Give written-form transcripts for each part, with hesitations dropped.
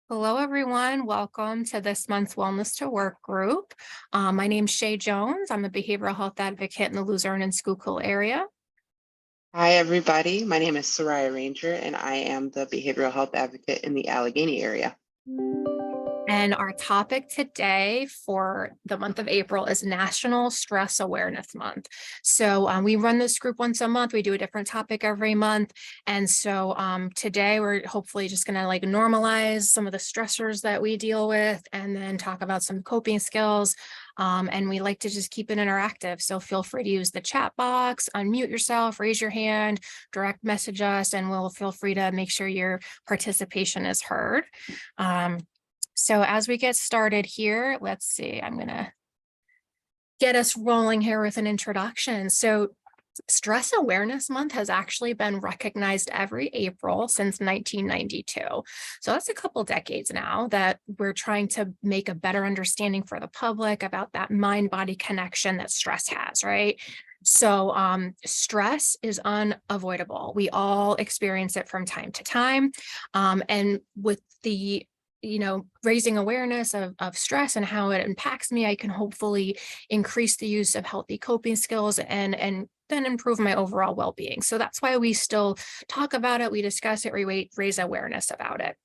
Hello, everyone. Welcome to this month's Wellness to Work group. My name's Shay Jones. I'm a behavioral health advocate in the Luzerne and Schuylkill area. Hi, everybody. My name is Soraya Ranger, and I am the behavioral health advocate in the Allegheny area. And our topic today for the month of April is National Stress Awareness Month. So we run this group once a month. We do a different topic every month. And so today we're hopefully just going to like normalize some of the stressors that we deal with and then talk about some coping skills. And we like to just keep it interactive. So feel free to use the chat box, unmute yourself, raise your hand, direct message us, and we'll feel free to make sure your participation is heard. So as we get started here, let's see, I'm going to get us rolling here with an introduction. So Stress Awareness Month has actually been recognized every April since 1992. So that's a couple decades now that we're trying to make a better understanding for the public about that mind-body connection that stress has, right? So stress is unavoidable. We all experience it from time to time. And with the raising awareness of stress and how it impacts me, I can hopefully increase the use of healthy coping skills and then improve my overall well-being. So that's why we still talk about it, we discuss it, we raise awareness about it.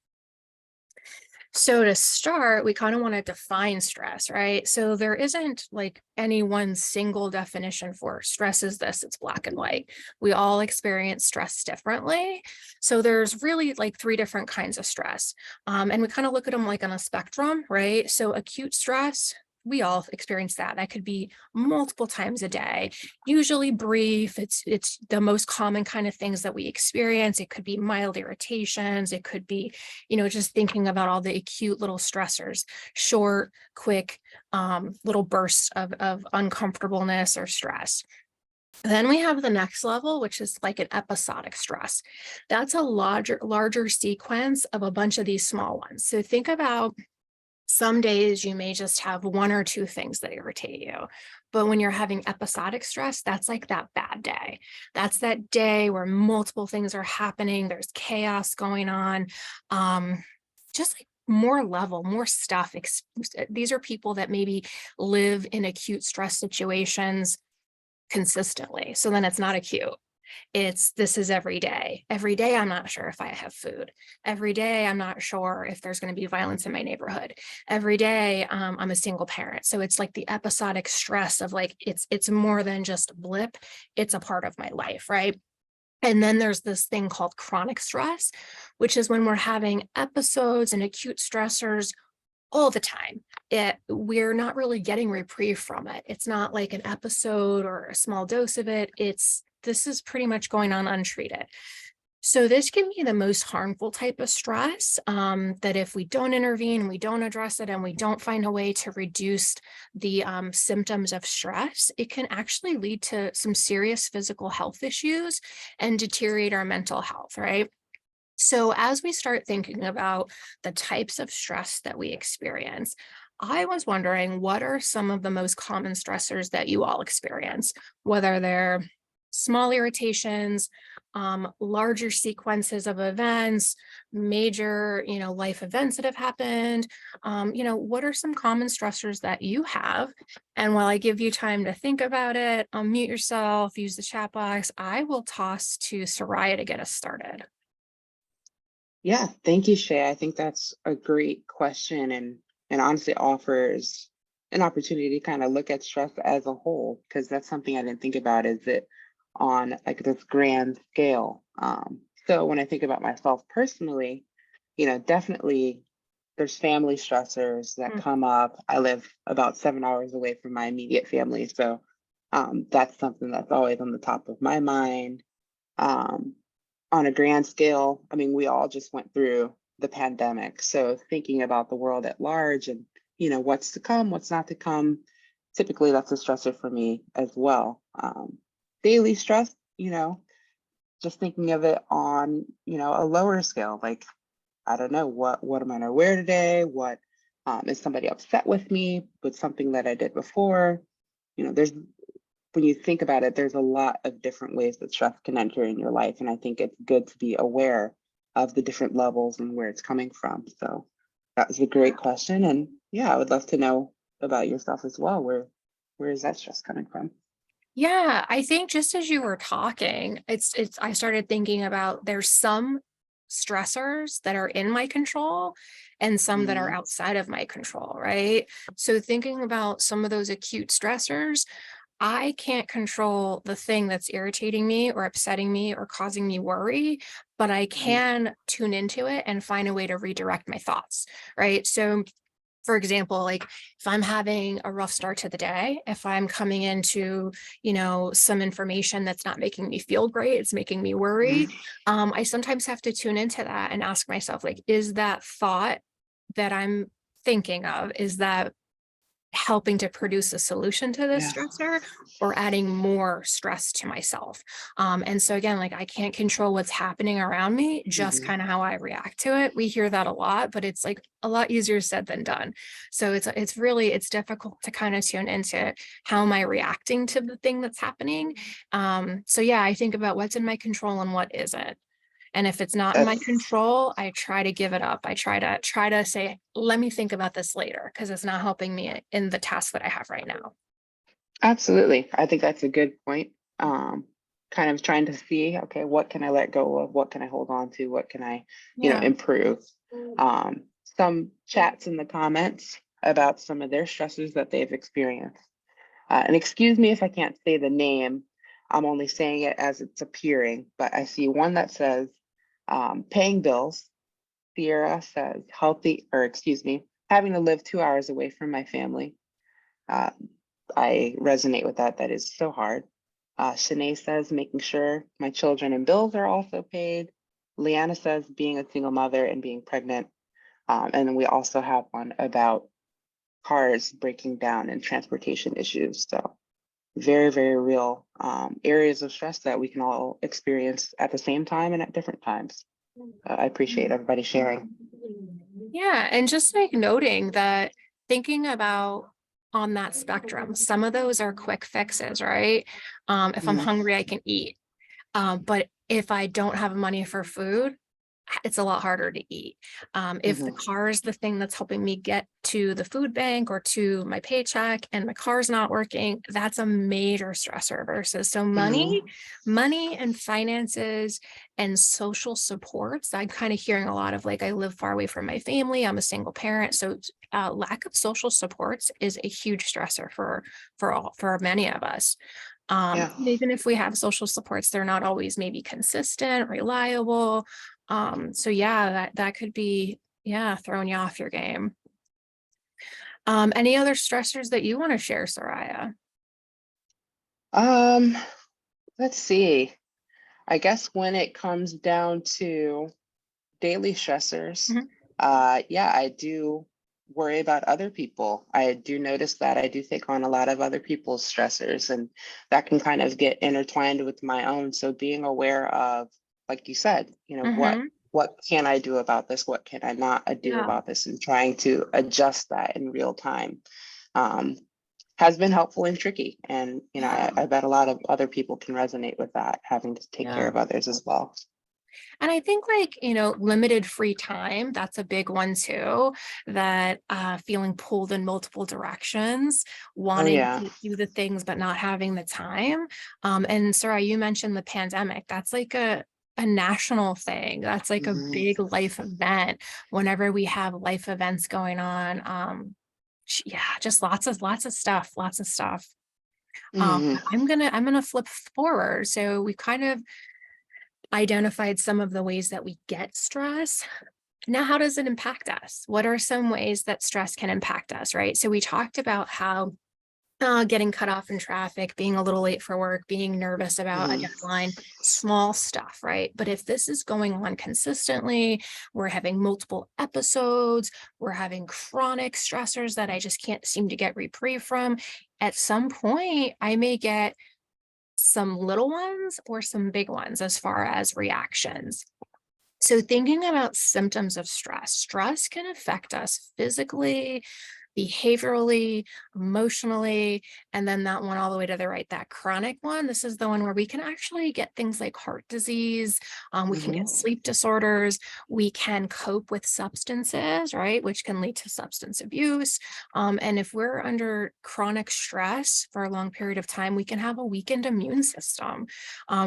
So to start, we kind of want to define stress, right? So there isn't like any one single definition for stress is this, it's black and white. We all experience stress differently. So there's really like three different kinds of stress. And we kind of look at them like on a spectrum, right? So acute stress, we all experience that. That could be multiple times a day, usually brief. It's the most common kind of things that we experience. It could be mild irritations. It could be just thinking about all the acute little stressors, short, quick, little bursts of uncomfortableness or stress. Then we have the next level, which is like an episodic stress. That's a larger sequence of a bunch of these small ones. So think about some days you may just have one or two things that irritate you. But when you're having episodic stress, that's like that bad day. That's that day where multiple things are happening. There's chaos going on. Just like more level, more stuff. These are people that maybe live in acute stress situations consistently. So then it's not acute. This is every day. Every day, I'm not sure if I have food. Every day, I'm not sure if there's going to be violence in my neighborhood. Every day, I'm a single parent. So it's like the episodic stress of like, it's more than just a blip. It's a part of my life, right? And then there's this thing called chronic stress, which is when we're having episodes and acute stressors all the time. We're not really getting reprieve from it. It's not like an episode or a small dose of it. This is pretty much going on untreated. So this can be the most harmful type of stress that if we don't intervene, we don't address it, and we don't find a way to reduce the symptoms of stress, it can actually lead to some serious physical health issues and deteriorate our mental health, right? So as we start thinking about the types of stress that we experience, I was wondering what are some of the most common stressors that you all experience, whether they're small irritations, larger sequences of events, major, life events that have happened. What are some common stressors that you have? And while I give you time to think about it, unmute yourself, use the chat box, I will toss to Soraya to get us started. Yeah, thank you, Shay. I think that's a great question and honestly offers an opportunity to kind of look at stress as a whole, because that's something I didn't think about, is it on like this grand scale. So when I think about myself personally, definitely there's family stressors that Mm. come up. I live about 7 hours away from my immediate family, so that's something that's always on the top of my mind. Um, on a grand scale, I mean, we all just went through the pandemic. So thinking about the world at large and, what's to come, what's not to come, typically that's a stressor for me as well. Daily stress, just thinking of it on, a lower scale, like, I don't know, what am I gonna wear today? What is somebody upset with me with something that I did before? There's when you think about it, there's a lot of different ways that stress can enter in your life. And I think it's good to be aware of the different levels and where it's coming from. So That was a great question. And yeah, I would love to know about yourself as well. Where is that stress coming from? Yeah, I think just as you were talking, I started thinking about there's some stressors that are in my control and some that are Mhm. outside of my control, right? So thinking about some of those acute stressors, I can't control the thing that's irritating me or upsetting me or causing me worry, but I Mhm. can tune into it and find a way to redirect my thoughts, right? So for example, like if I'm having a rough start to the day, if I'm coming into, some information that's not making me feel great, it's making me worry. Mhm. I sometimes have to tune into that and ask myself, like, is that thought that I'm thinking of, is that helping to produce a solution to this Yeah. stressor or adding more stress to myself? And so again, like I can't control what's happening around me, just Mhm. kind of how I react to it. We hear that a lot, but it's like a lot easier said than done. So it's difficult to kind of tune into how am I reacting to the thing that's happening. So yeah, I think about what's in my control and what isn't. And if it's not in my That's control, I try to give it up. I try to say, let me think about this later because it's not helping me in the task that I have right now. absolutely. I think that's a good point. Um, Kind of trying to see, okay, what can I let go of? What can I hold on to? What can I, Yeah. improve? Some chats in the comments about some of their stresses that they've experienced. And excuse me if I can't say the name. I'm only saying it as it's appearing, but I see one that says paying bills. Sierra says healthy, or excuse me, having to live 2 hours away from my family. Uh, I resonate with that. That is so hard. Shanae says making sure my children and bills are also paid. Leanna says being a single mother and being pregnant. And then we also have one about cars breaking down and transportation issues. So very, very real areas of stress that we can all experience at the same time and at different times. I appreciate everybody sharing. Yeah. And just like noting that thinking about on that spectrum, some of those are quick fixes, right? If I'm Mhm. hungry, I can eat. But if I don't have money for food, it's a lot harder to eat. If the Mhm. car is the thing that's helping me get to the food bank or to my paycheck and my car's not working, that's a major stressor versus so money, Mhm. money and finances and social supports. I'm kind of hearing a lot of like, I live far away from my family. I'm a single parent. So lack of social supports is a huge stressor for many of us. Yeah. Even if we have social supports, they're not always maybe consistent, reliable. So yeah, that could be, yeah, throwing you off your game. Any other stressors that you want to share, Soraya? Um, let's see. I guess when it comes down to daily stressors, Mhm. yeah, I do worry about other people. I do notice that I do take on a lot of other people's stressors, and that can kind of get intertwined with my own. So being aware of, like you said, Mhm. what can I do about this? What can I not do Yeah. about this? And trying to adjust that in real time. Um, has been helpful and tricky. And, Yeah. I bet a lot of other people can resonate with that, having to take care Yeah. of others as well. And I think like, limited free time, that's a big one too, that feeling pulled in multiple directions, Oh, wanting yeah. to do the things but not having the time. And Sarah, you mentioned the pandemic. That's like a national thing. That's like a Mhm. big life event whenever we have life events going on. Yeah, just lots of stuff, lots of stuff. Mhm. I'm gonna flip forward. So we kind of identified some of the ways that we get stress. Now, how does it impact us? What are some ways that stress can impact us, right? So we talked about how getting cut off in traffic, being a little late for work, being nervous about a Mhm. deadline, small stuff, right? But if this is going on consistently, we're having multiple episodes, we're having chronic stressors that I just can't seem to get reprieve from. At some point, I may get some little ones or some big ones as far as reactions. So, thinking about symptoms of stress, stress can affect us physically, behaviorally, emotionally, and then that one all the way to the right, that chronic one. This is the one where we can actually get things like heart disease, we can get Mhm. sleep disorders, we can cope with substances, right, which can lead to substance abuse. And if we're under chronic stress for a long period of time, we can have a weakened immune system,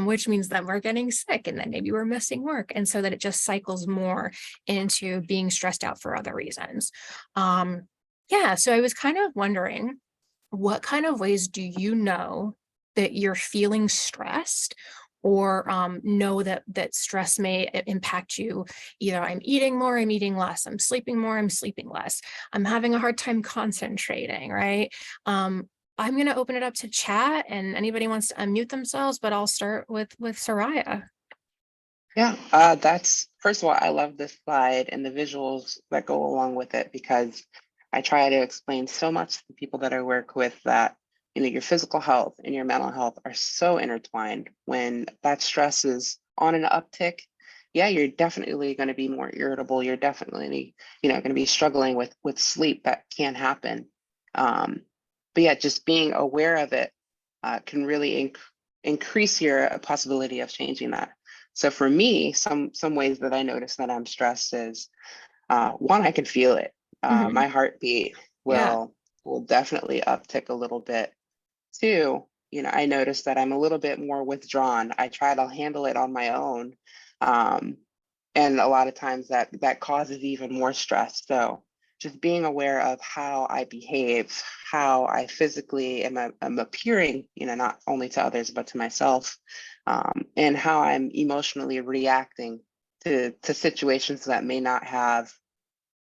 which means that we're getting sick and then maybe we're missing work. And so that it just cycles more into being stressed out for other reasons. Yeah, so I was kind of wondering, what kind of ways do you know that you're feeling stressed or know that stress may impact you? Either I'm eating more, I'm eating less, I'm sleeping more, I'm sleeping less, I'm having a hard time concentrating, right? I'm going to open it up to chat and anybody wants to unmute themselves, but I'll start with Soraya. Yeah, that's first of all, I love this slide and the visuals that go along with it because I try to explain so much to the people that I work with that your physical health and your mental health are so intertwined. When that stress is on an uptick, yeah, you're definitely going to be more irritable. You're definitely going to be struggling with sleep. That can happen. But yeah, just being aware of it can really increase your possibility of changing that. So for me, some ways that I notice that I'm stressed is one, I can feel it. Mhm. My heartbeat Yeah. will definitely uptick a little bit. Two, I notice that I'm a little bit more withdrawn. I try to handle it on my own. Um, and a lot of times that causes even more stress. So just being aware of how I behave, how I physically am appearing, not only to others but to myself, and how I'm emotionally reacting to situations that may not have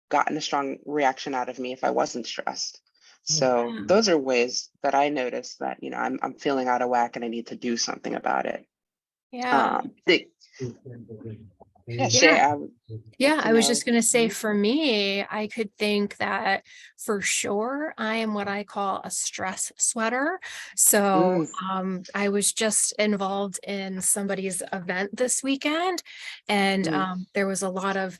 gotten a strong reaction out of me if I wasn't stressed. So Yeah. those are ways that I notice that I'm feeling out of whack and I need to do something about it. Yeah. Yeah, Shay, Yeah. I would like Yeah, to I was know. just going to say for me, I could think that for sure I am what I call a stress sweater. So Mm, I was just involved in somebody's event this weekend, and mm, there was a lot of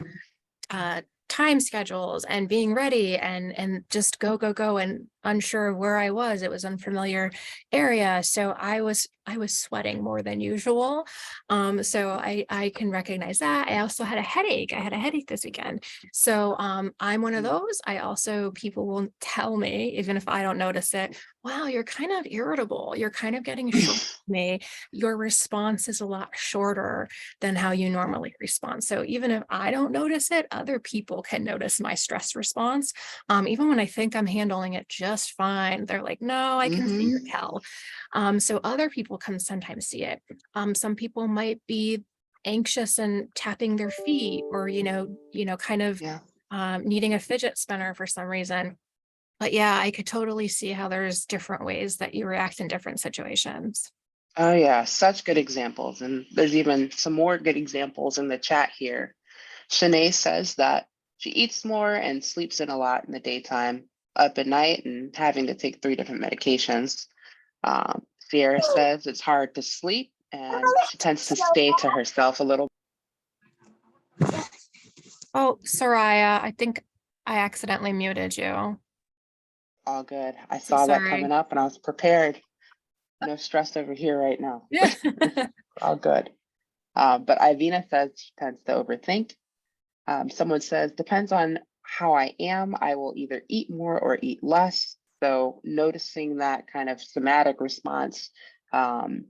uh, time schedules and being ready and just go and unsure of where I was. It was unfamiliar area, so I was sweating more than usual. So I can recognize that. I also had a headache. I had a headache this weekend. So I'm one of mm. those. I also, people will tell me, even if I don't notice it, wow, you're kind of irritable. You're kind of getting short with me. Your response is a lot shorter than how you normally respond. So even if I don't notice it, other people can notice my stress response. Even when I think I'm handling it just fine, they're like, no, I can see your Mm-hmm. tell. So other people can sometimes see it. Some people might be anxious and tapping their feet or, kind of Yeah. needing a fidget spinner for some reason. But yeah, I could totally see how there's different ways that you react in different situations. Oh yeah, such good examples. And there's even some more good examples in the chat here. Shanae says that she eats more and sleeps in a lot in the daytime, up at night and having to take 3 different medications. Sierra says it's hard to sleep and she tends to stay to herself a little. Oh, Soraya, I think I accidentally muted you. All good. I So saw that sorry. coming up and I was prepared. No stress over here right now. Yeah. All good. But Ivina says she tends to overthink. Someone says, depends on how I am, I will either eat more or eat less. So noticing that kind of somatic response um,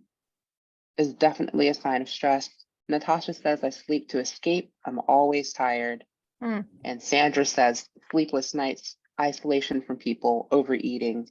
is definitely a sign of stress. Natasha says, I sleep to escape. I'm always tired. Mm, And Sandra says, sleepless nights, isolation from people, overeating,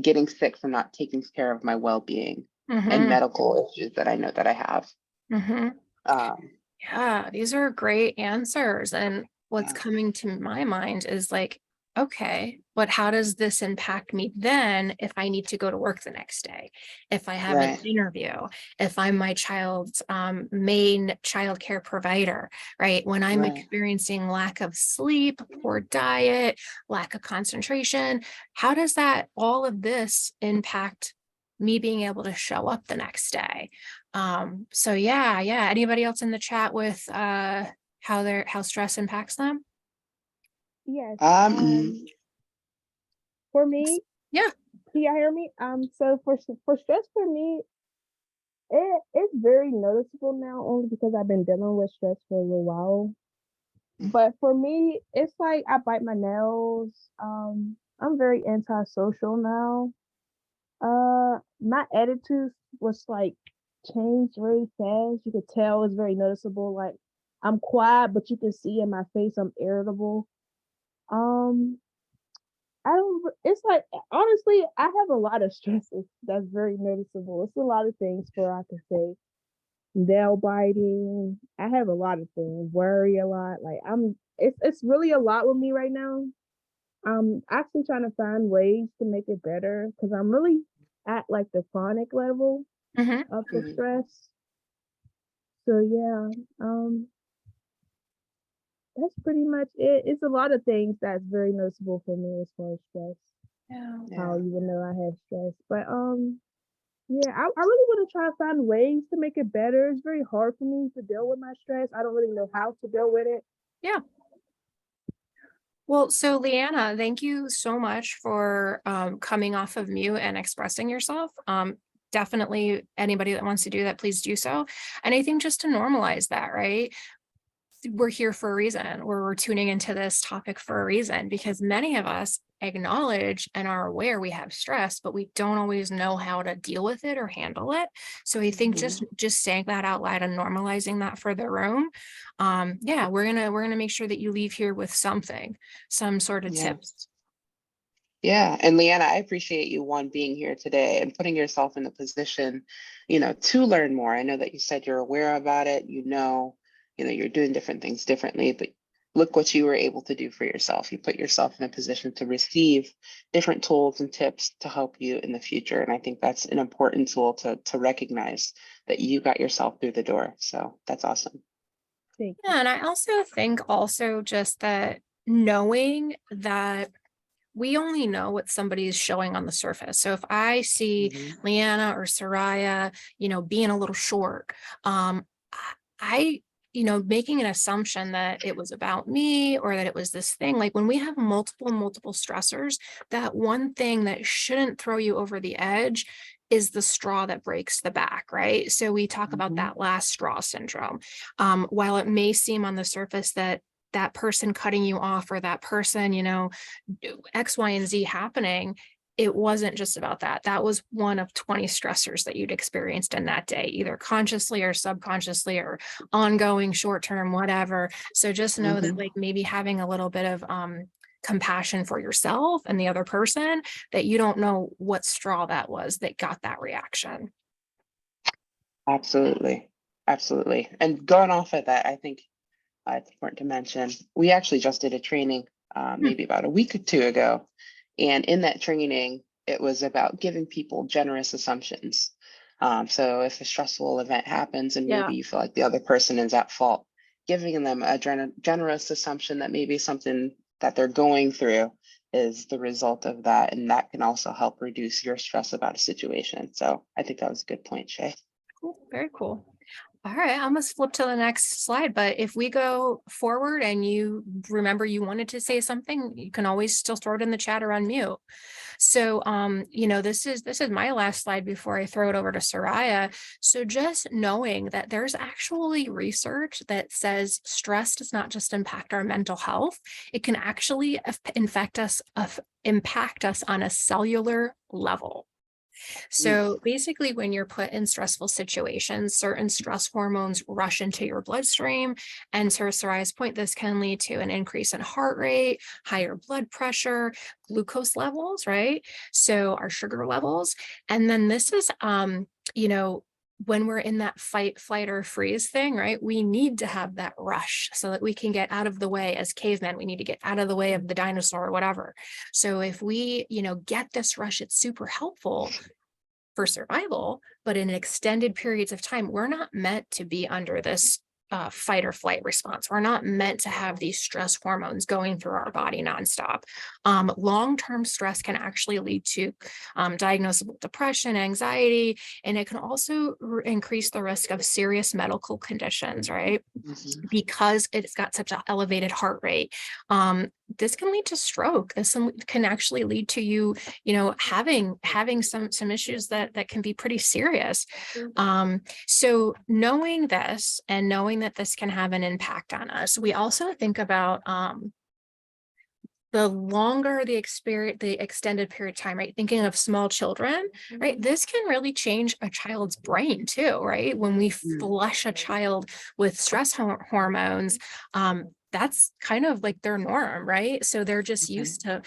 getting sick from not taking care of my well-being, and mhm, medical issues that I know that I have. mhm. Um, Yeah, these are great answers. And what's yeah, coming to my mind is like, okay, but how does this impact me then if I need to go to work the next day? If I have an right, interview, if I'm my child's main childcare provider, right? When I'm right. experiencing lack of sleep, poor diet, lack of concentration, how does that, all of this impact me being able to show up the next day? So yeah. Anybody else in the chat with how stress impacts them? Yes. Um, Um, For me, Yeah. can you hear me? So for stress for me, it's very noticeable now only because I've been dealing with stress for a little while. But for me, it's like I bite my nails. I'm very antisocial now. My attitude was like changed very fast. You could tell it's very noticeable. Like I'm quiet, but you can see in my face I'm irritable. Um, I don't. It's like honestly, I have a lot of stresses that's very noticeable. It's a lot of things for I can say. Nail biting. I have a lot of things. Worry a lot. Like I'm. It's really a lot with me right now. I'm actually trying to find ways to make it better because I'm really at like the chronic level Hmm. of the Mhm. stress. So yeah, that's pretty much it. It's a lot of things that's very noticeable for me as far as stress. Yeah. How Yeah. you would know I have stress, but yeah, I really want to try to find ways to make it better. It's very hard for me to deal with my stress. I don't really know how to deal with it. Yeah. Well, so Leanna, thank you so much for coming off of mute and expressing yourself. Definitely anybody that wants to do that, please do so. And I think just to normalize that, right? We're here for a reason. We're tuning into this topic for a reason because many of us acknowledge and are aware we have stress, but we don't always know how to deal with it or handle it. So I think Mhm. just saying that out loud and normalizing that for the room, yeah, we're gonna make sure that you leave here with something, some sort of Yeah. tips. Yeah. And Leanna, I appreciate you one being here today and putting yourself in a position, to learn more. I know that you said you're aware about it, you're doing different things differently, but look what you were able to do for yourself. You put yourself in a position to receive different tools and tips to help you in the future. And I think that's an important tool to recognize that you got yourself through the door. So that's awesome. Thank you. Yeah, and I also think also just that knowing that we only know what somebody is showing on the surface. So if I see Mhm. Leanna or Soraya, being a little short, I, making an assumption that it was about me or that it was this thing, like when we have multiple stressors, that one thing that shouldn't throw you over the edge is the straw that breaks the back, right? So we talk about Mhm. that last straw syndrome. While it may seem on the surface that that person cutting you off or that person, X, Y, and Z happening, it wasn't just about that. That was one of 20 stressors that you'd experienced in that day, either consciously or subconsciously or ongoing, short term, whatever. So just know that, Mhm. like, maybe having a little bit of compassion for yourself and the other person, that you don't know what straw that was that got that reaction. Absolutely. Absolutely. And going off of that, I think it's important to mention we actually just did a training Hmm. maybe about a week or two ago. And in that training, it was about giving people generous assumptions. So if a stressful event happens and Yeah. maybe you feel like the other person is at fault, giving them a generous assumption that maybe something that they're going through is the result of that. And that can also help reduce your stress about a situation. So I think that was a good point, Shay. Cool. Very cool. All right, I must flip to the next slide, but if we go forward and you remember you wanted to say something, you can always still throw it in the chat or unmute. So, this is my last slide before I throw it over to Soraya. So just knowing that there's actually research that says stress does not just impact our mental health, it can actually impact us on a cellular level. Mm. So basically, when you're put in stressful situations, certain stress hormones rush into your bloodstream. And to Soraya's point, this can lead to an increase in heart rate, higher blood pressure, glucose levels, right? So our sugar levels. And then this is, when we're in that fight, flight, or freeze thing, right? We need to have that rush so that we can get out of the way as cavemen. We need to get out of the way of the dinosaur or whatever. So if we, get this rush, it's super helpful for survival, but in extended periods of time, we're not meant to be under this fight or flight response. We're not meant to have these stress hormones going through our body nonstop. Long-term stress can actually lead to diagnosable depression, anxiety, and it can also increase the risk of serious medical conditions, right? Mhm. Because it's got such an elevated heart rate. this can lead to stroke. Can actually lead to you, having some issues that can be pretty serious. So knowing this and knowing that this can have an impact on us, we also think about the longer the experience, the extended period of time, right? Thinking of small children, right? This can really change a child's brain too, right? When we flush a child with stress hormones, that's kind of like their norm, right? So they're just used to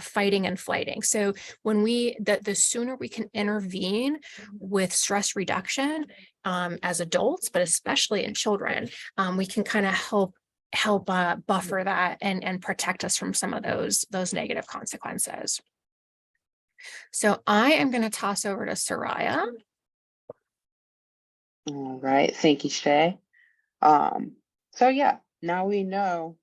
fighting and flighting. So when the sooner we can intervene with stress reduction as adults, but especially in children, we can kind of help buffer that and protect us from some of those negative consequences. So I am going to toss over to Soraya. All right, thank you, Shay. So yeah, now we know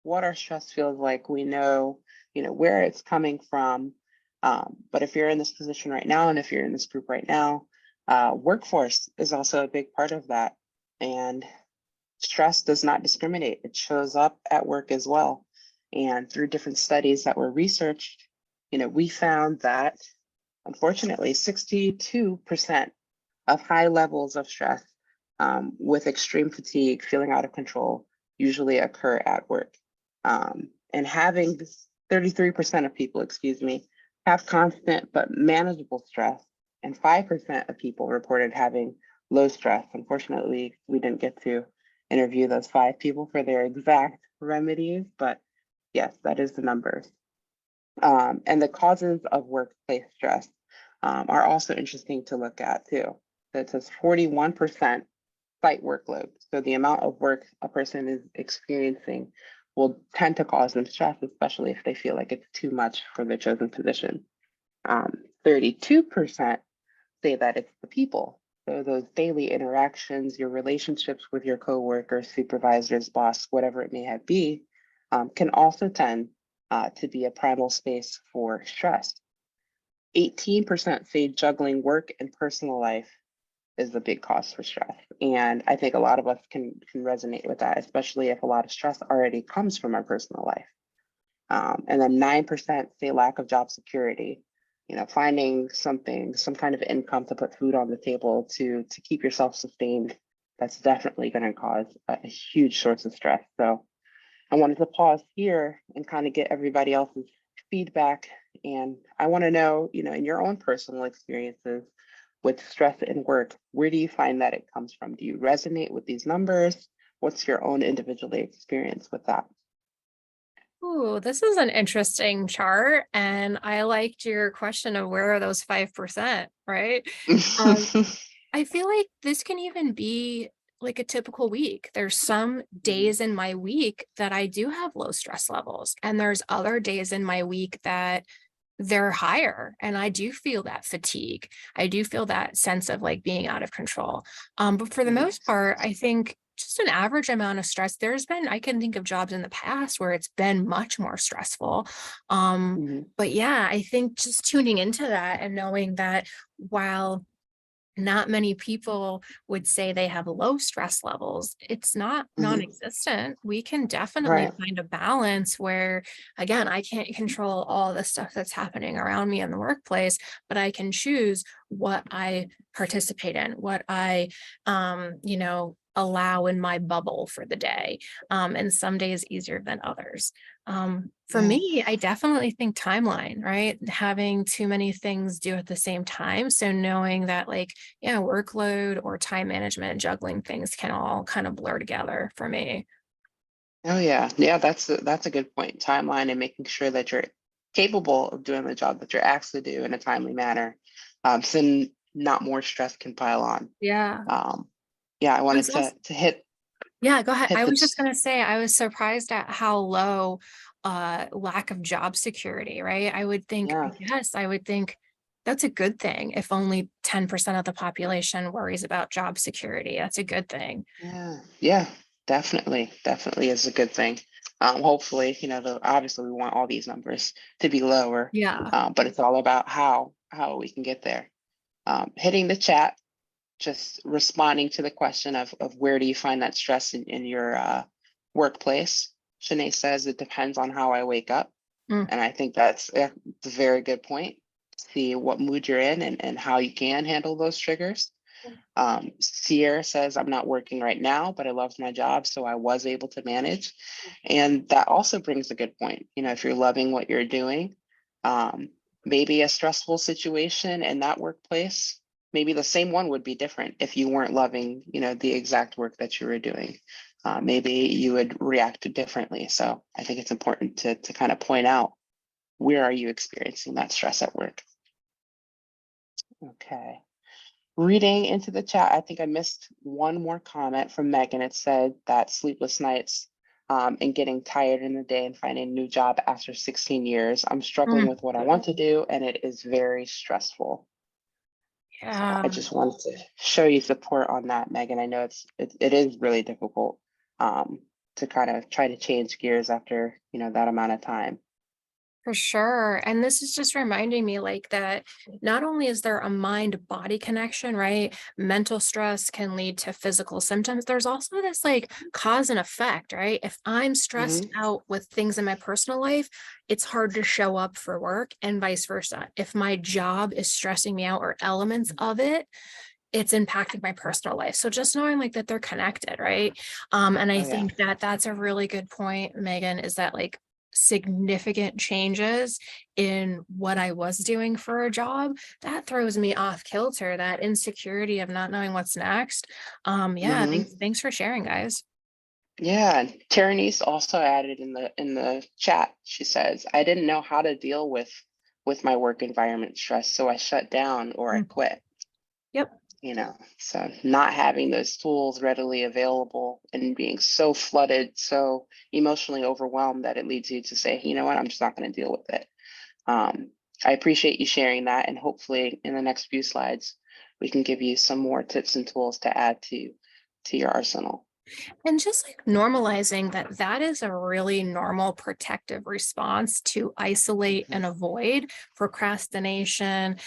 what our stress feels like. We know, where it's coming from. But if you're in this position right now, and if you're in this group right now, workforce is also a big part of that. And stress does not discriminate. It shows up at work as well. And through different studies that were researched, we found that unfortunately 62% of high levels of stress with extreme fatigue, feeling out of control, usually occur at work. And having this 33% of people, have constant but manageable stress, and 5% of people reported having low stress. Unfortunately, we didn't get to interview those 5 people for their exact remedies, but yes, that is the numbers. And the causes of workplace stress are also interesting to look at too. That says 41% site workload. So the amount of work a person is experiencing will tend to cause them stress, especially if they feel like it's too much for their chosen position. 32% say that it's the people. So those daily interactions, your relationships with your coworkers, supervisors, boss, whatever it may have be, can also tend to be a primal space for stress. 18% say juggling work and personal life is a big cause for stress. And I think a lot of us can resonate with that, especially if a lot of stress already comes from our personal life. And then 9% say lack of job security. Finding some kind of income to put food on the table to keep yourself sustained, that's definitely going to cause a huge source of stress. So I wanted to pause here and kind of get everybody else's feedback. And I want to know, in your own personal experiences with stress in work, where do you find that it comes from? Do you resonate with these numbers? What's your own individual experience with that? Ooh, this is an interesting chart. And I liked your question of where are those 5%, right? I feel like this can even be like a typical week. There's some days in my week that I do have low stress levels, and there's other days in my week that they're higher, and I do feel that fatigue. I do feel that sense of like being out of control. But for the most part, I think just an average amount of stress. I can think of jobs in the past where it's been much more stressful. But yeah, I think just tuning into that and knowing that while not many people would say they have low stress levels, it's not non-existent. We can definitely Right. find a balance where, again, I can't control all the stuff that's happening around me in the workplace, but I can choose what I participate in, what I, allow in my bubble for the day. And some days easier than others. For me, I definitely think timeline, right? Having too many things due at the same time. So knowing that workload or time management and juggling things can all kind of blur together for me. Oh yeah, that's a good point. Timeline and making sure that you're capable of doing the job that you're asked to do in a timely manner, so not more stress can pile on. Yeah. Yeah, I I wanted was also, to hit yeah, go ahead. hit I the was just going to say, I was surprised at how low lack of job security, right? yeah. I would think that's a good thing. If only 10% of the population worries about job security, that's a good thing. Yeah, definitely is a good thing. Hopefully, obviously we want all these numbers to be lower, Yeah. but it's all about how we can get there. Hitting the chat, just responding to the question of where do you find that stress in your workplace. Shanae says it depends on how I wake up. Mm. And I think that's a very good point. See what mood you're in and how you can handle those triggers. Sierra says, I'm not working right now, but I loved my job, so I was able to manage. And that also brings a good point. You know, if you're loving what you're doing, maybe a stressful situation in that workplace, maybe the same one would be different if you weren't loving, you know, the exact work that you were doing. Maybe you would react differently. So I think it's important to kind of point out, where are you experiencing that stress at work? Okay. Reading into the chat, I think I missed one more comment from Megan. It said that sleepless nights and getting tired in the day and finding a new job after 16 years. I'm struggling Mm. with what I want to do, and it is very stressful. So Yeah. I just wanted to show you support on that, Megan. I know it is really difficult to kind of try to change gears after, you know, that amount of time. For sure. And this is just reminding me like that not only is there a mind body connection, right? Mental stress can lead to physical symptoms. There's also this like cause and effect, right? If I'm stressed Mhm. out with things in my personal life, it's hard to show up for work and vice versa. If my job is stressing me out or elements of it, it's impacting my personal life. So just knowing like that they're connected, right? And I Oh yeah. think that that's a really good point, Megan, is that like significant changes in what I was doing for a job, that throws me off kilter, that insecurity of not knowing what's next. Yeah, Mhm. thanks for sharing, guys. Yeah, and Teranice also added in the chat. She says, "I didn't know how to deal with my work environment stress, so I shut down or I Mm. quit." Yep. You know, so not having those tools readily available and being so flooded, so emotionally overwhelmed that it leads you to say, you know what, I'm just not going to deal with it. I appreciate you sharing that, and hopefully in the next few slides, we can give you some more tips and tools to add to your arsenal. And just like normalizing that that is a really normal protective response to isolate Mhm. and avoid procrastination,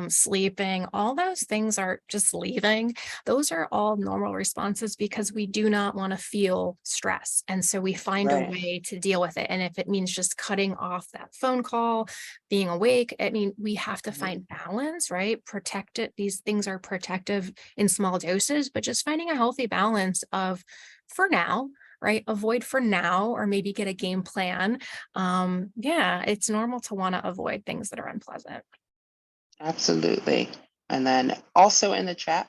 sleeping, all those things are just leaving. Those are all normal responses because we do not want to feel stress. And so we find a Right. way to deal with it. And if it means just cutting off that phone call, being awake, I mean, we have to Mhm. find balance, right? Protect it. These things are protective in small doses, but just finding a healthy balance of for now, right? Avoid for now, or maybe get a game plan. Yeah, it's normal to want to avoid things that are unpleasant. Absolutely. And then also in the chat,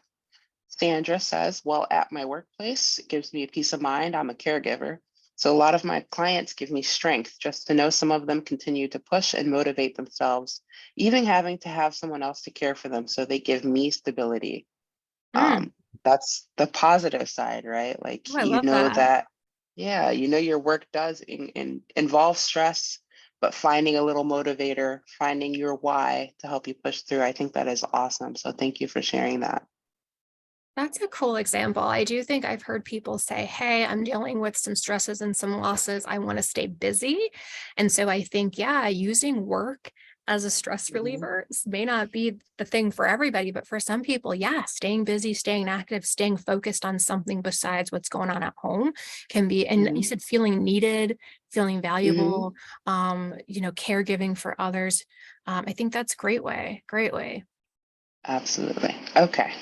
Sandra says, well, at my workplace, it gives me a peace of mind. I'm a caregiver. So a lot of my clients give me strength just to know some of them continue to push and motivate themselves, even having to have someone else to care for them. So they give me stability. Mm, That's the positive side, right? Like, oh, I you love know that. that, yeah, you know your work does involve stress, but finding a little motivator, finding your why to help you push through, I think that is awesome. So thank you for sharing that. That's a cool example. I do think I've heard people say, hey, I'm dealing with some stresses and some losses. I want to stay busy. And so I think, yeah, using work as a stress Mhm. reliever may not be the thing for everybody, but for some people, yeah, staying busy, staying active, staying focused on something besides what's going on at home can be, and you Mhm. said feeling needed, feeling Mhm. valuable, caregiving for others. I think that's a great way, great way. Absolutely. Okay.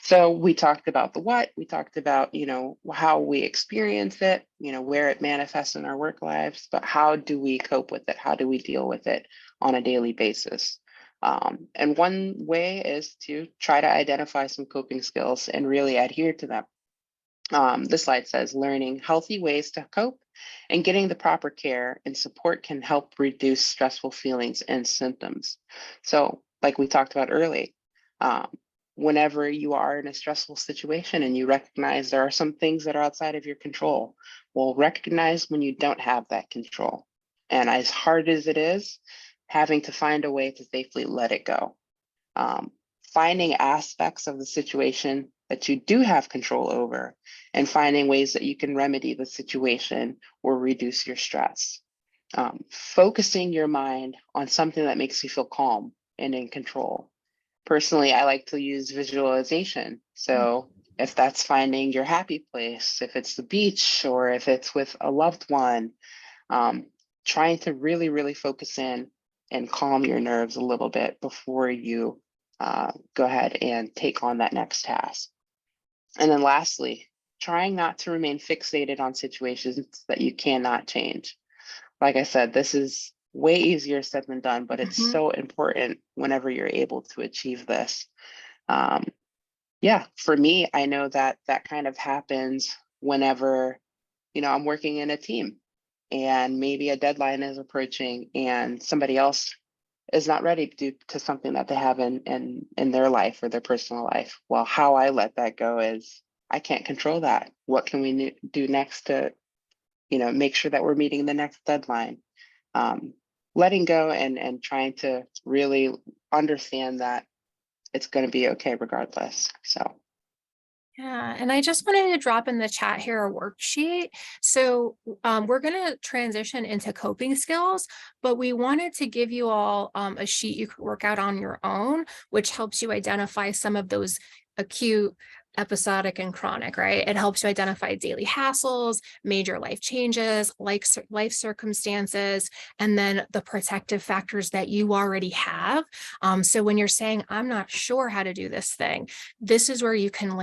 So we talked about the what, we talked about, you know, how we experience it, you know, where it manifests in our work lives, but how do we cope with it? How do we deal with it on a daily basis? And one way is to try to identify some coping skills and really adhere to them. The slide says learning healthy ways to cope and getting the proper care and support can help reduce stressful feelings and symptoms. So, like we talked about early, um, whenever you are in a stressful situation and you recognize there are some things that are outside of your control, well, recognize when you don't have that control. And as hard as it is, having to find a way to safely let it go. um, Finding aspects of the situation that you do have control over and finding ways that you can remedy the situation or reduce your stress. Focusing your mind on something that makes you feel calm and in control. Personally, I like to use visualization. So if that's finding your happy place, if it's the beach, or if it's with a loved one, trying to really, really focus in and calm your nerves a little bit before you go ahead and take on that next task. And then lastly, trying not to remain fixated on situations that you cannot change. Like I said, this is way easier said than done, but it's Mhm. so important whenever you're able to achieve this. Um, yeah, for me, I know that that kind of happens whenever, I'm working in a team and maybe a deadline is approaching and somebody else is not ready to do to something that they have in their life or their personal life. Well, how I let that go is I can't control that. What can we do next to, make sure that we're meeting the next deadline? Um, Letting go and trying to really understand that it's going to be okay regardless. So. Yeah, and I just wanted to drop in the chat here a worksheet. So we're going to transition into coping skills, but we wanted to give you all a sheet you could work out on your own, which helps you identify some of those acute, episodic, and chronic, right? It helps you identify daily hassles, major life changes, like life circumstances, and then the protective factors that you already have. So when you're saying, I'm not sure how to do this thing, this is where you can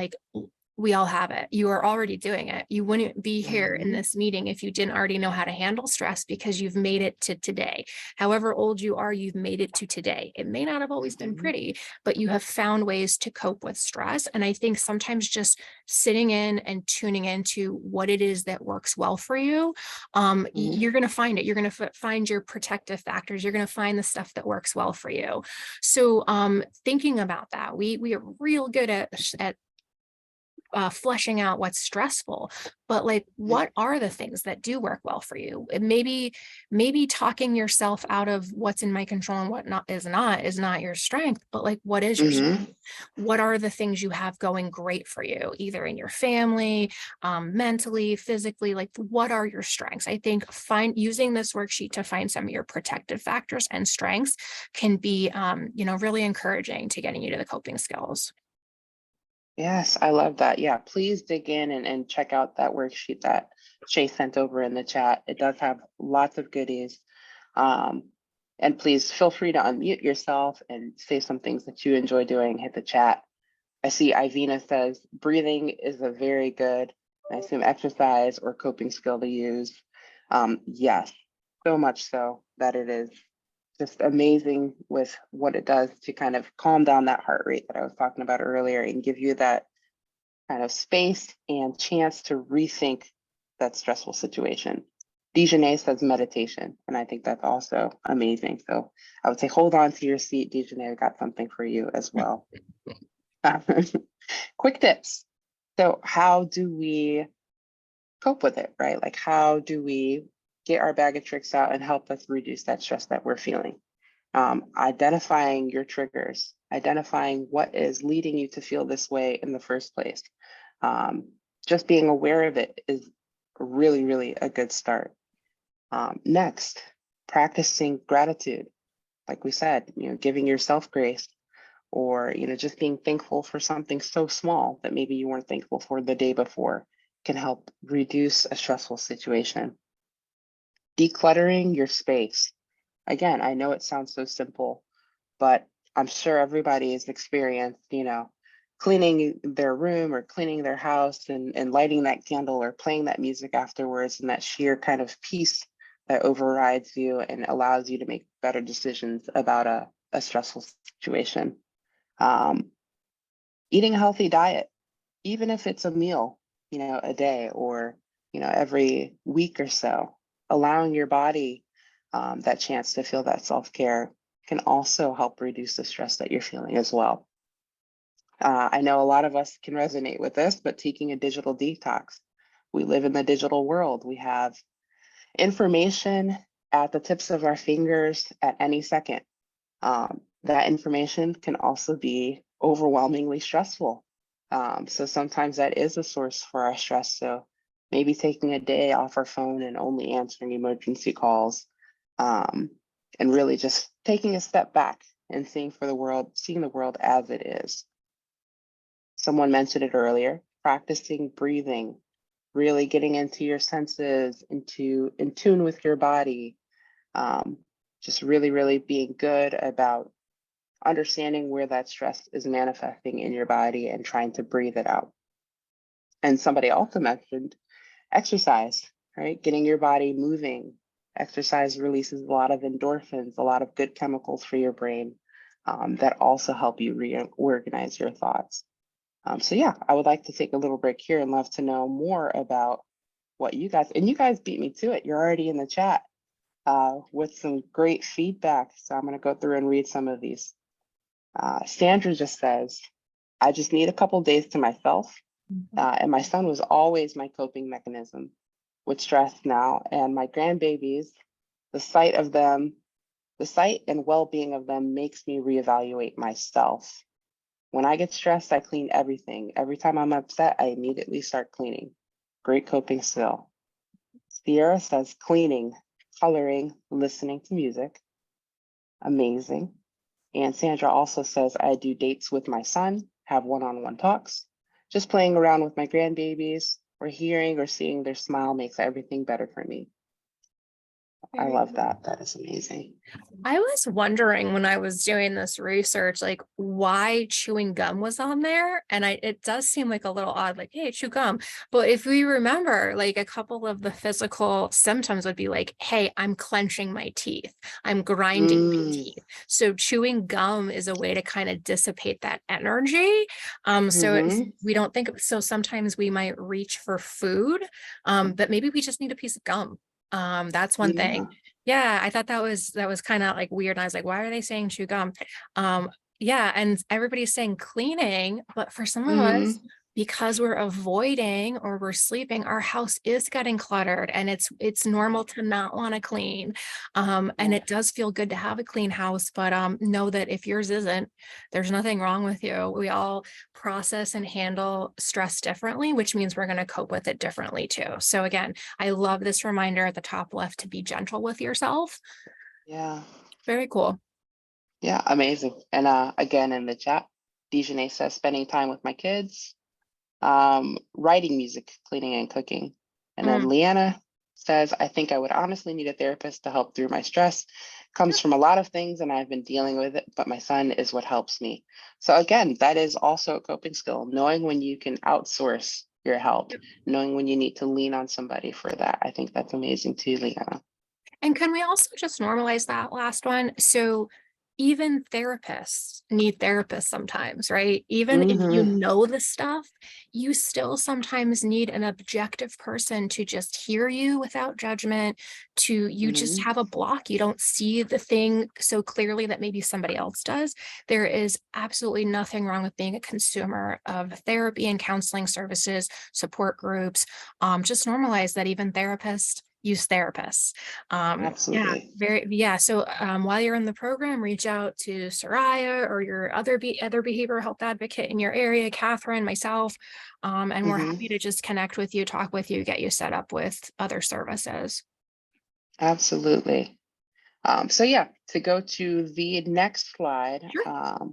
we all have it. You are already doing it. You wouldn't be here in Mhm. this meeting if you didn't already know how to handle stress because you've made it to today. However old you are, you've made it to today. It may not have always been Mhm. pretty, but you have found ways to cope with stress. And I think sometimes just sitting in and tuning into what it is that works well for you, Mhm. you're going to find it. You're going to find your protective factors. You're going to find the stuff that works well for you. So thinking about that, we are real good at fleshing out what's stressful, but like Mhm. what are the things that do work well for you? And maybe talking yourself out of what's in my control and what not your strength, but like what is your Mhm. strength? What are the things you have going great for you, either in your family, mentally, physically? Like what are your strengths? I think using this worksheet to find some of your protective factors and strengths can be really encouraging to getting you to the coping skills. Yes, I love that. Yeah, please dig in and check out that worksheet that Shay sent over in the chat. It does have lots of goodies. Um, and please feel free to unmute yourself and say some things that you enjoy doing. Hit the chat. I see Ivina says breathing is a very good, I assume, exercise or coping skill to use. Yes, so much so that it is just amazing with what it does to kind of calm down that heart rate that I was talking about earlier and give you that kind of space and chance to rethink that stressful situation. Dejanay says meditation, and I think that's also amazing. So I would say hold on to your seat, Dejanay. I've got something for you as well. Quick tips. So how do we cope with it, right? Like how do we get our bag of tricks out and help us reduce that stress that we're feeling? Identifying your triggers, identifying what is leading you to feel this way in the first place. Um, just being aware of it is really, really a good start. Next, practicing gratitude. Like we said, giving yourself grace or, just being thankful for something so small that maybe you weren't thankful for the day before can help reduce a stressful situation. Decluttering your space. Again, I know it sounds so simple, but I'm sure everybody has experienced, cleaning their room or cleaning their house and lighting that candle or playing that music afterwards and that sheer kind of peace that overrides you and allows you to make better decisions about a stressful situation. Um, Eating a healthy diet, even if it's a meal, a day or, every week or so, allowing your body that chance to feel that self-care can also help reduce the stress that you're feeling as well. I know a lot of us can resonate with this, but taking a digital detox. We live in the digital world. We have information at the tips of our fingers at any second. That information can also be overwhelmingly stressful. So sometimes that is a source for our stress. So maybe taking a day off our phone and only answering emergency calls, and really just taking a step back and seeing the world as it is. Someone mentioned it earlier, practicing breathing, really getting into your senses, in tune with your body. Just really, really being good about understanding where that stress is manifesting in your body and trying to breathe it out. And somebody also mentioned exercise, right? Getting your body moving. Exercise releases a lot of endorphins, a lot of good chemicals for your brain that also help you reorganize your thoughts. So yeah, I would like to take a little break here and love to know more about what you guys, and you guys beat me to it. You're already in the chat with some great feedback. So I'm gonna go through and read some of these. Sandra just says, I just need a couple days to myself. And my son was always my coping mechanism with stress now. And my grandbabies, the sight and well-being of them makes me reevaluate myself. When I get stressed, I clean everything. Every time I'm upset, I immediately start cleaning. Great coping skill. Sierra says cleaning, coloring, listening to music. Amazing. And Sandra also says, I do dates with my son, have one-on-one talks, just playing around with my grandbabies, or hearing or seeing their smile makes everything better for me. I love that. That is amazing. I was wondering when I was doing this research, like why chewing gum was on there. And it does seem like a little odd, like, hey, chew gum. But if we remember, like a couple of the physical symptoms would be like, hey, I'm clenching my teeth, I'm grinding my teeth. So chewing gum is a way to kind of dissipate that energy. We don't think of, so sometimes we might reach for food, but maybe we just need a piece of gum. That's one thing. Yeah, I thought that was kind of like weird. And I was like, why are they saying chew gum? Yeah, and everybody's saying cleaning, but for some of us, because we're avoiding or we're sleeping, our house is getting cluttered, and it's normal to not want to clean. And it does feel good to have a clean house, but know that if yours isn't, there's nothing wrong with you. We all process and handle stress differently, which means we're going to cope with it differently too. So again, I love this reminder at the top left to be gentle with yourself. Yeah. Very cool. Yeah, amazing. And again, in the chat, Dejanay says spending time with my kids, writing music, cleaning and cooking. And then Leanna says, I think I would honestly need a therapist to help through my stress. Comes from a lot of things and I've been dealing with it, but my son is what helps me. So again, that is also a coping skill, knowing when you can outsource your help, knowing when you need to lean on somebody for that. I think that's amazing too, Leanna. And can we also just normalize that last one? So even therapists need therapists sometimes, right? Even if you know the stuff, you still sometimes need an objective person to just hear you without judgment, to you just have a block. You don't see the thing so clearly that maybe somebody else does. There is absolutely nothing wrong with being a consumer of therapy and counseling services, support groups. Just normalize that even therapists use therapists. Absolutely. So while you're in the program, reach out to Soraya or your other behavioral health advocate in your area, Catherine, myself, and we're happy to just connect with you, talk with you, get you set up with other services. Absolutely. So yeah, to go to the next slide, Sure.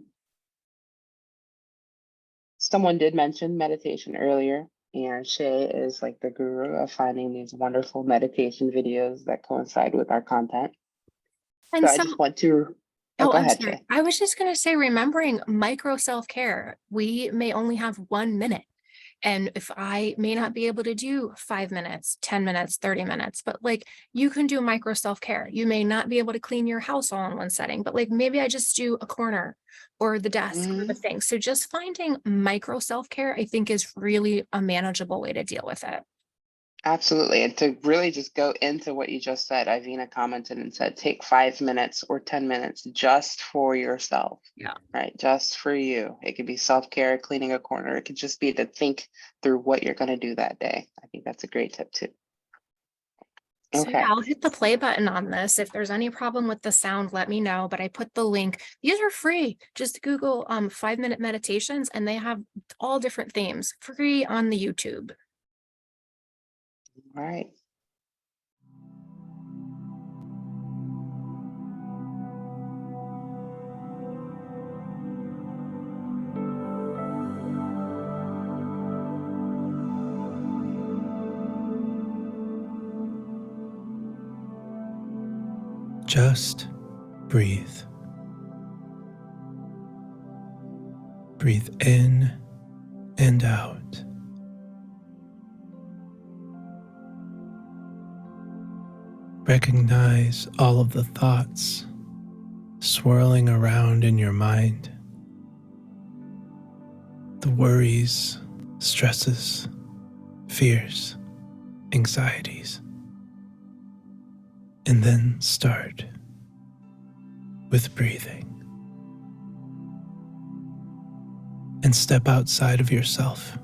someone did mention meditation earlier. And Shay is like the guru of finding these wonderful meditation videos that coincide with our content. And So I just want to, go I'm ahead, sorry. Shay. I was just going to say, remembering micro self-care, we may only have 1 minute. And if I may not be able to do 5 minutes, 10 minutes, 30 minutes, but like you can do micro self-care. You may not be able to clean your house all in one setting, but like maybe I just do a corner or the desk or the thing. So just finding micro self-care, I think, is really a manageable way to deal with it. Absolutely. And to really just go into what you just said, Ivina commented and said, take 5 minutes or 10 minutes just for yourself. Yeah. Right. Just for you. It could be self-care, cleaning a corner. It could just be to think through what you're going to do that day. I think that's a great tip too. So Okay. yeah, I'll hit the play button on this. If there's any problem with the sound, let me know, but I put the link. These are free. Just Google 5-minute meditations and they have all different themes free on the YouTube. All right. Just breathe. Breathe in and out. Recognize all of the thoughts swirling around in your mind. The worries, stresses, fears, anxieties. And then start with breathing. And step outside of yourself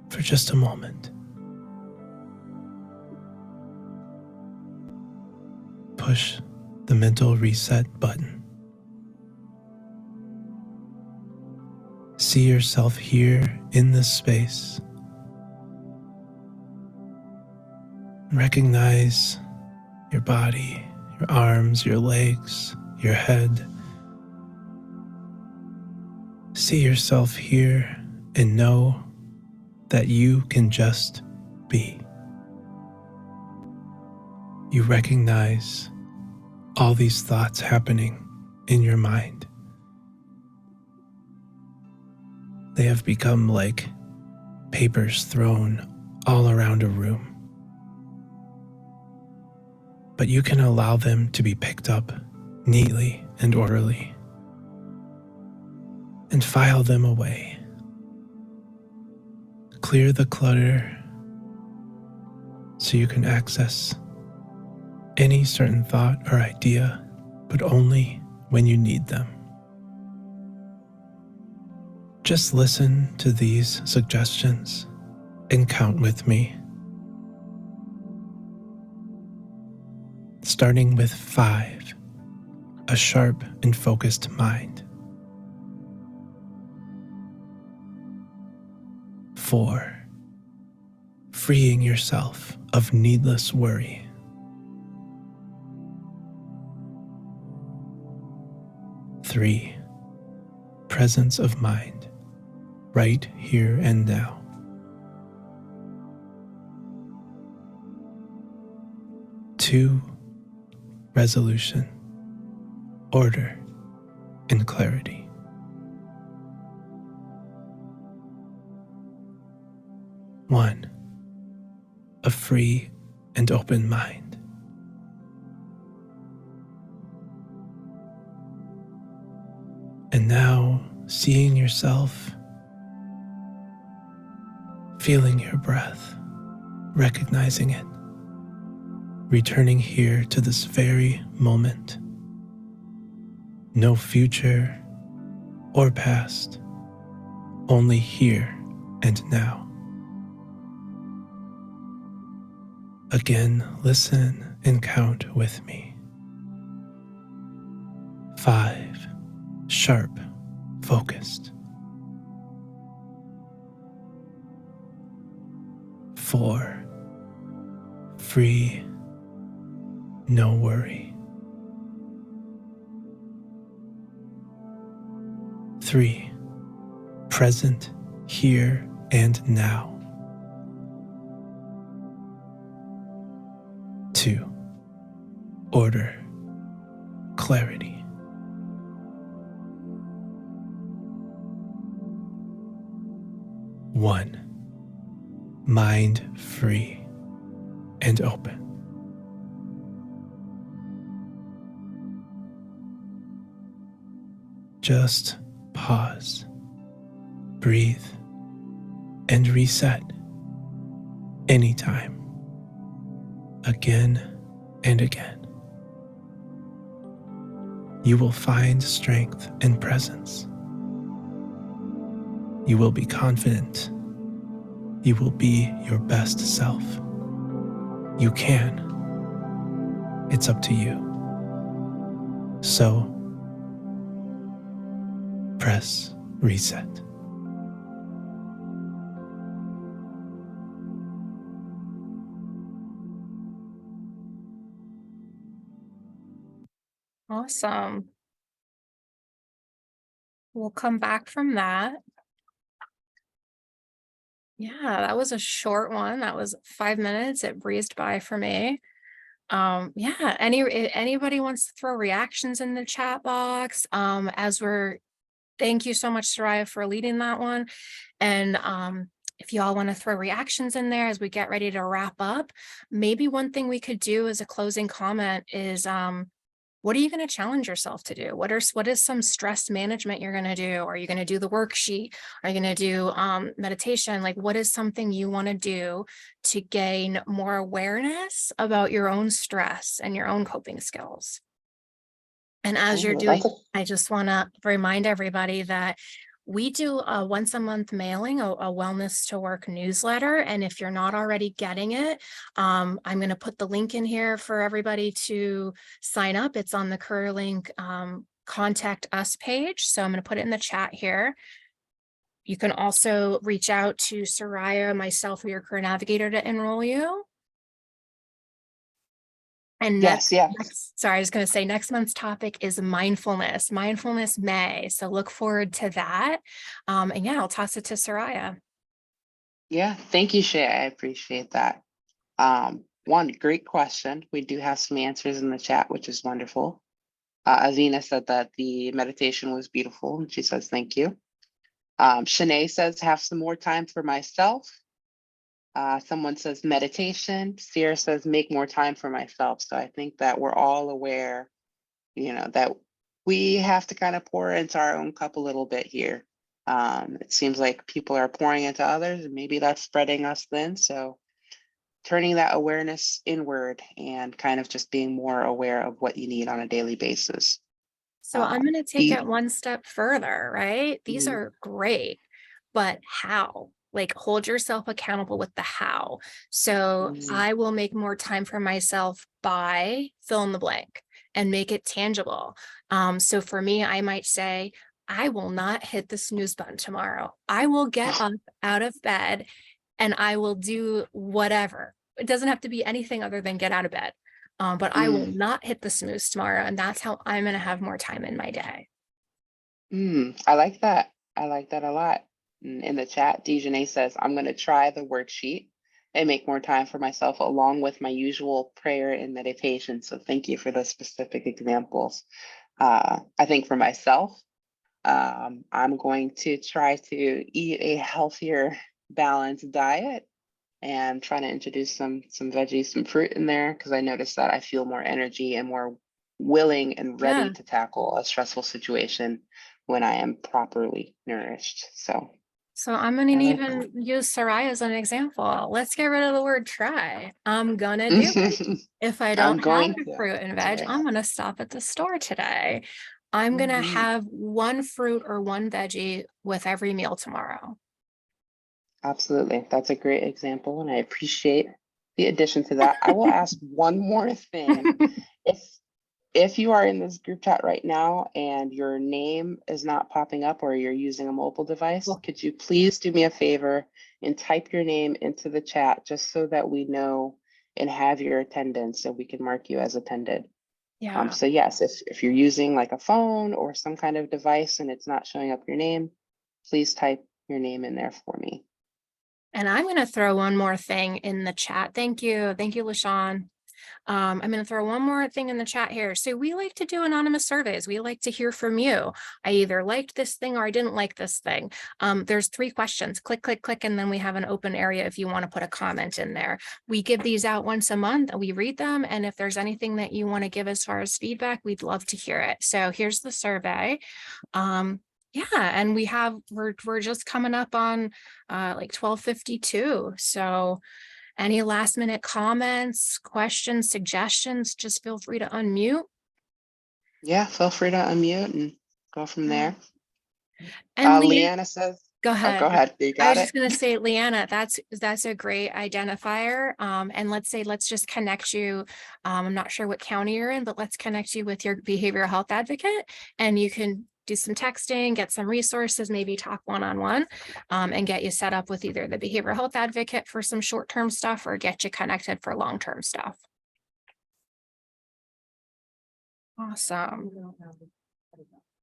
for just a moment. Push the mental reset button. See yourself here in this space. Recognize your body, your arms, your legs, your head. See yourself here and know that you can just be. You recognize all these thoughts happening in your mind. They have become like papers thrown all around a room. But you can allow them to be picked up neatly and orderly and file them away. Clear the clutter so you can access any certain thought or idea, but only when you need them. Just listen to these suggestions and count with me. Starting with 5, a sharp and focused mind. 4, freeing yourself of needless worry. 3, presence of mind, right here and now. 2, resolution, order, and clarity. 1, a free and open mind. And now, seeing yourself, feeling your breath, recognizing it, returning here to this very moment. No future or past, only here and now. Again, listen and count with me. 5, sharp, focused. 4, free, no worry. 3, present, here and now. 2, order, clarity. 1, mind free and open. Just pause, breathe, and reset anytime, again and again. You will find strength and presence. You will be confident. You will be your best self. You can. It's up to you. So, press reset. Awesome. We'll come back from that. Yeah, that was a short one. That was 5 minutes. It breezed by for me. Yeah, anybody wants to throw reactions in the chat box, thank you so much, Soraya, for leading that one. And if y'all want to throw reactions in there as we get ready to wrap up, maybe one thing we could do as a closing comment is what are you going to challenge yourself to do? What is some stress management you're going to do? Are you going to do the worksheet? Are you going to do meditation? Like, what is something you want to do to gain more awareness about your own stress and your own coping skills? And as you're Oh, doing, I just want to remind everybody that we do a once a month mailing, a wellness to work newsletter. And if you're not already getting it, I'm going to put the link in here for everybody to sign up. It's on the CareerLink contact us page. So I'm going to put it in the chat here. You can also reach out to Soraya, myself, or your career navigator to enroll you. And yes. sorry, I was going to say next month's topic is mindfulness May. So look forward to that. And yeah, I'll toss it to Soraya. Yeah, thank you, Shay. I appreciate that. One great question. We do have some answers in the chat, which is wonderful. Azina said that the meditation was beautiful, and she says thank you. Shanae says have some more time for myself. Someone says meditation. Sierra says make more time for myself. So I think that we're all aware, that we have to kind of pour into our own cup a little bit here. It seems like people are pouring into others, and maybe that's spreading us thin. So turning that awareness inward and kind of just being more aware of what you need on a daily basis. So I'm going to take it one step further, right? These Mhm. are great, but how? Like, hold yourself accountable with the how. So I will make more time for myself by fill in the blank and make it tangible. So for me, I might say, I will not hit the snooze button tomorrow. I will get up out of bed and I will do whatever. It doesn't have to be anything other than get out of bed. But I will not hit the snooze tomorrow. And that's how I'm going to have more time in my day. I like that. I like that a lot. In the chat, Dejanay says, I'm going to try the worksheet and make more time for myself along with my usual prayer and meditation. So thank you for the specific examples. I think for myself, I'm going to try to eat a healthier, balanced diet and try to introduce some veggies, some fruit in there, because I noticed that I feel more energy and more willing and ready to tackle a stressful situation when I am properly nourished. So I'm going to even use Soraya as an example. Let's get rid of the word try. I'm going to do it. If I don't have the fruit and veg, I'm going to stop at the store today. I'm going to have one fruit or one veggie with every meal tomorrow. Absolutely. That's a great example. And I appreciate the addition to that. I will ask one more thing. If you are in this group chat right now and your name is not popping up or you're using a mobile device, could you please do me a favor and type your name into the chat just so that we know and have your attendance and we can mark you as attended. Yeah. So yes, if you're using like a phone or some kind of device and it's not showing up your name, please type your name in there for me. And I'm going to throw one more thing in the chat. Thank you. Thank you, LaShawn. I'm going to throw one more thing in the chat here. So we like to do anonymous surveys. We like to hear from you. I either liked this thing or I didn't like this thing. There's 3 questions. Click, click, click, and then we have an open area if you want to put a comment in there. We give these out once a month. We read them. And if there's anything that you want to give as far as feedback, we'd love to hear it. So here's the survey. Yeah, and we're just coming up on like 12:52. So any last minute comments, questions, suggestions, just feel free to unmute. Yeah, feel free to unmute and go from there. And Leanna says, go ahead. Go ahead. You got I was just going to say, Leanna, that's a great identifier. And let's just connect you. I'm not sure what county you're in, but let's connect you with your behavioral health advocate, and you can do some texting, get some resources, maybe talk one-on-one, and get you set up with either the behavioral health advocate for some short-term stuff or get you connected for long-term stuff. Awesome.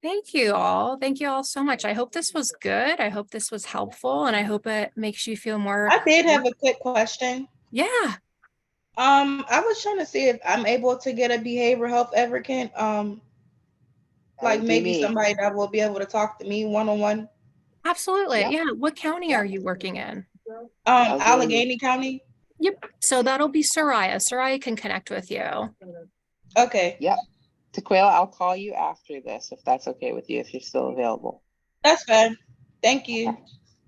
Thank you all. Thank you all so much. I hope this was good. I hope this was helpful, and I hope it makes you feel more. I did have a quick question. Yeah. I was trying to see if I'm able to get a behavioral health advocate. That Like would be maybe me. somebody that will be able to talk to me one-on-one. Absolutely. Yep. Yeah. What county Yep. are you working in? I'll go- Allegheny County. Yep. So that'll be Soraya. Soraya can connect with you. Okay, Yep. Tequila, I'll call you after this if that's okay with you, if you're still available. that's fine. Thank you. Okay.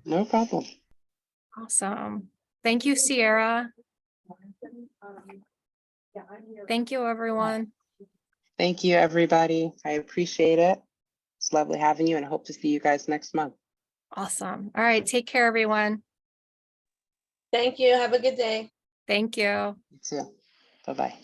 No problem. Awesome. Thank you, Sierra. Thank you, everyone. Thank you, everybody. I appreciate it. It's lovely having you and I hope to see you guys next month. Awesome. All right. Take care, everyone. Thank you. Have a good day. Thank you. You too. Bye-bye.